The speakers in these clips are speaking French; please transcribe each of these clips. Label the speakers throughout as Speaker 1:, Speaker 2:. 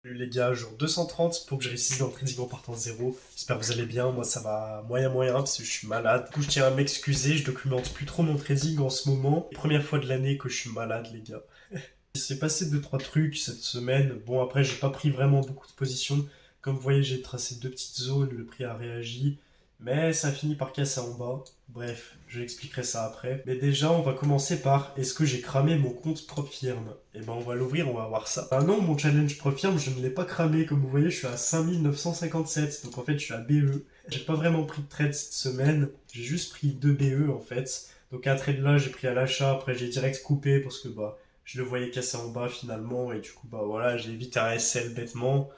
Speaker 1: Salut les gars, jour 230 pour que je réussisse dans le trading en partant de zéro. J'espère que vous allez bien, moi ça va moyen parce que je suis malade. Du coup je tiens à m'excuser, je documente plus trop mon trading en ce moment. Première fois de l'année que je suis malade les gars. Il s'est passé deux trois trucs cette semaine. Bon après j'ai pas pris vraiment beaucoup de positions. Comme vous voyez j'ai tracé deux petites zones, le prix a réagi. Mais ça a fini par casser en bas. Bref, je expliquerai ça après. Mais déjà on va commencer par est-ce que j'ai cramé mon compte Propfirm. Et ben on va l'ouvrir, on va voir ça. Ah non, mon challenge Propfirm je ne l'ai pas cramé. Comme vous voyez je suis à 5957. Donc en fait je suis à BE. J'ai pas vraiment pris de trade cette semaine. J'ai juste pris 2 BE en fait. Donc un trade là j'ai pris à l'achat. Après j'ai direct coupé parce que bah je le voyais casser en bas finalement et du coup bah voilà j'ai évité un SL bêtement.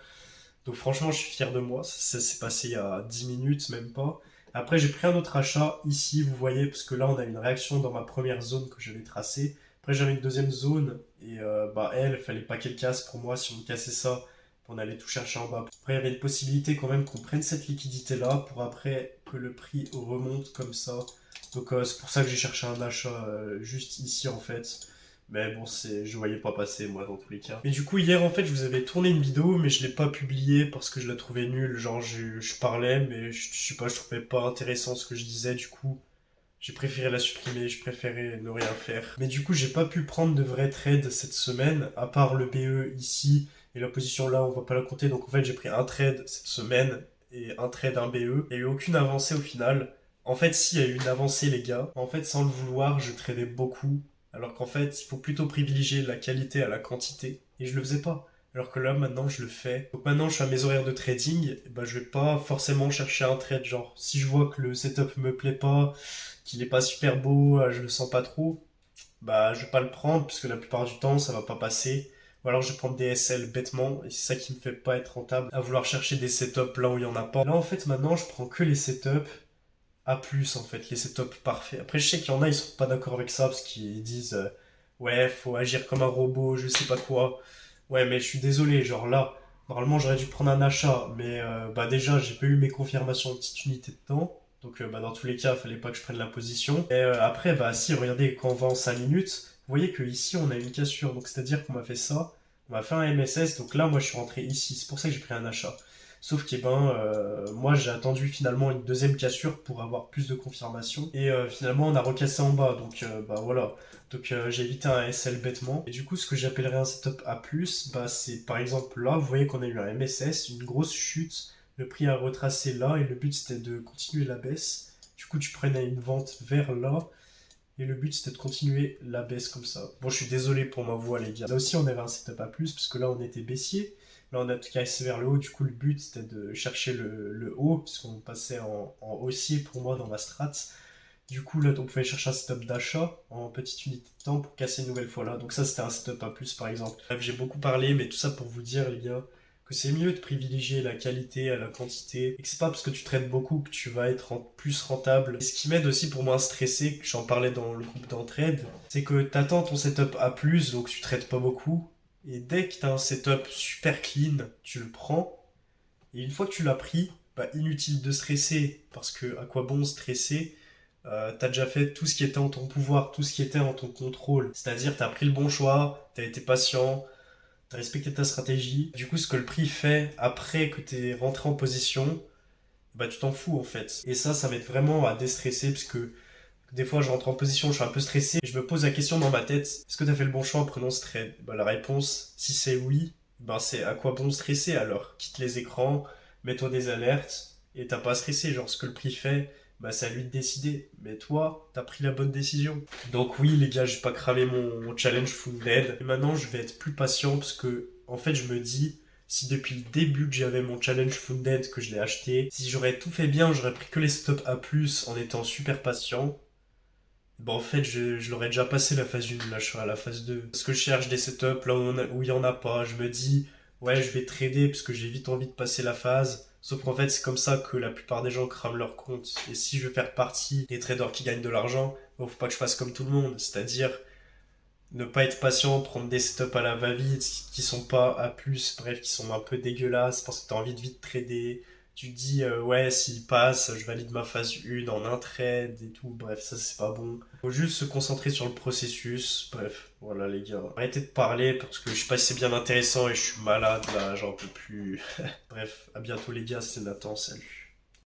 Speaker 1: Donc franchement je suis fier de moi, ça s'est passé il y a 10 minutes même pas. Après j'ai pris un autre achat ici vous voyez parce que là on a une réaction dans ma première zone que j'avais tracée. Après j'avais une deuxième zone et bah elle fallait pas qu'elle casse pour moi, si on cassait ça on allait tout chercher en bas. Après il y avait une possibilité quand même qu'on prenne cette liquidité là pour après que le prix remonte comme ça. Donc c'est pour ça que j'ai cherché un achat juste ici en fait. Mais bon, je voyais pas passer moi dans tous les cas. Mais du coup, hier en fait, je vous avais tourné une vidéo, mais je l'ai pas publiée parce que je la trouvais nulle. Genre, je parlais, mais je sais pas, je trouvais pas intéressant ce que je disais. Du coup, j'ai préféré la supprimer, je préférais ne rien faire. Mais du coup, j'ai pas pu prendre de vrais trades cette semaine, à part le BE ici et la position là, on va pas la compter. Donc en fait, j'ai pris un trade cette semaine et un trade, un BE. Il y a eu aucune avancée au final. En fait, si, il y a eu une avancée, les gars. En fait, sans le vouloir, je tradais beaucoup. Alors qu'en fait, il faut plutôt privilégier la qualité à la quantité. Et je le faisais pas. Alors que là, maintenant, je le fais. Donc maintenant, je suis à mes horaires de trading. Et ben, je vais pas forcément chercher un trade. Genre, si je vois que le setup me plaît pas, qu'il est pas super beau, je le sens pas trop, bah je vais pas le prendre parce que la plupart du temps ça va pas passer. Ou alors je vais prendre des SL bêtement et c'est ça qui me fait pas être rentable à vouloir chercher des setups là où il y en a pas. Là en fait maintenant je prends que les setups A+, en fait, les setups parfaits. Après je sais qu'il y en a ils sont pas d'accord avec ça parce qu'ils disent ouais faut agir comme un robot, je sais pas quoi. Ouais mais je suis désolé, genre là normalement j'aurais dû prendre un achat mais bah déjà j'ai pas eu mes confirmations en petite unité de temps. Donc bah, dans tous les cas, il fallait pas que je prenne la position. Et après, bah si, regardez, quand on va en 5 minutes, vous voyez que ici on a une cassure. Donc c'est-à-dire qu'on m'a fait ça, on m'a fait un MSS. Donc là, moi je suis rentré ici. C'est pour ça que j'ai pris un achat. Sauf que ben, moi j'ai attendu finalement une deuxième cassure pour avoir plus de confirmation. Et finalement on a recassé en bas. Donc bah voilà. Donc j'ai évité un SL bêtement. Et du coup, ce que j'appellerais un setup A+, bah c'est par exemple là, vous voyez qu'on a eu un MSS, une grosse chute, le prix a retracé là et le but c'était de continuer la baisse. Du coup, tu prenais une vente vers là et le but c'était de continuer la baisse comme ça. Bon, je suis désolé pour ma voix, les gars. Là aussi, on avait un setup à plus parce que là on était baissier. Là, on a tout cassé vers le haut. Du coup, le but c'était de chercher le haut puisqu'on passait en haussier pour moi dans ma strat. Du coup, là, on pouvait chercher un setup d'achat en petite unité de temps pour casser une nouvelle fois là. Donc ça, c'était un setup à plus, par exemple. Bref, j'ai beaucoup parlé, mais tout ça pour vous dire, les gars, que c'est mieux de privilégier la qualité à la quantité. Et que c'est pas parce que tu traites beaucoup que tu vas être plus rentable. Et ce qui m'aide aussi pour moins stresser, que j'en parlais dans le groupe d'entraide, c'est que t'attends ton setup A+, donc tu traites pas beaucoup. Et dès que t'as un setup super clean, tu le prends. Et une fois que tu l'as pris, bah, inutile de stresser, parce que à quoi bon stresser. T'as déjà fait tout ce qui était en ton pouvoir, tout ce qui était en ton contrôle. C'est-à-dire, t'as pris le bon choix, t'as été patient, t'as respecté ta stratégie. Du coup, ce que le prix fait après que t'es rentré en position, bah tu t'en fous en fait. Et ça m'aide vraiment à déstresser parce que des fois, je rentre en position, je suis un peu stressé, et je me pose la question dans ma tête, est-ce que t'as fait le bon choix en prenant ce trade? Bah la réponse, si c'est oui, ben c'est à quoi bon stresser alors? Quitte les écrans, mets-toi des alertes, et t'as pas à stresser, genre ce que le prix fait, bah c'est à lui de décider. Mais toi, t'as pris la bonne décision. Donc oui les gars, j'ai pas cramé mon challenge Funded. Et maintenant, je vais être plus patient parce que, en fait, je me dis, si depuis le début que j'avais mon challenge Funded, que je l'ai acheté, si j'aurais tout fait bien, j'aurais pris que les stops A+, en étant super patient, bah en fait, je l'aurais déjà passé la phase 1, là je serai à la phase 2. Parce que je cherche des setups là où il y en a pas. Je me dis, ouais, je vais trader parce que j'ai vite envie de passer la phase. Sauf qu'en fait, c'est comme ça que la plupart des gens crament leur compte. Et si je veux faire partie des traders qui gagnent de l'argent, bah, faut pas que je fasse comme tout le monde. C'est-à-dire ne pas être patient, prendre des setups à la va-vite qui sont pas A+, bref, qui sont un peu dégueulasses parce que t'as envie de vite trader. Tu te dis, ouais, s'il passe, je valide ma phase 1 en un trade et tout. Bref, ça, c'est pas bon. Faut juste se concentrer sur le processus. Bref, voilà, les gars. Arrêtez de parler parce que je sais pas si c'est bien intéressant et je suis malade là, j'en peux plus. Bref, à bientôt, les gars, c'est Nathan, salut.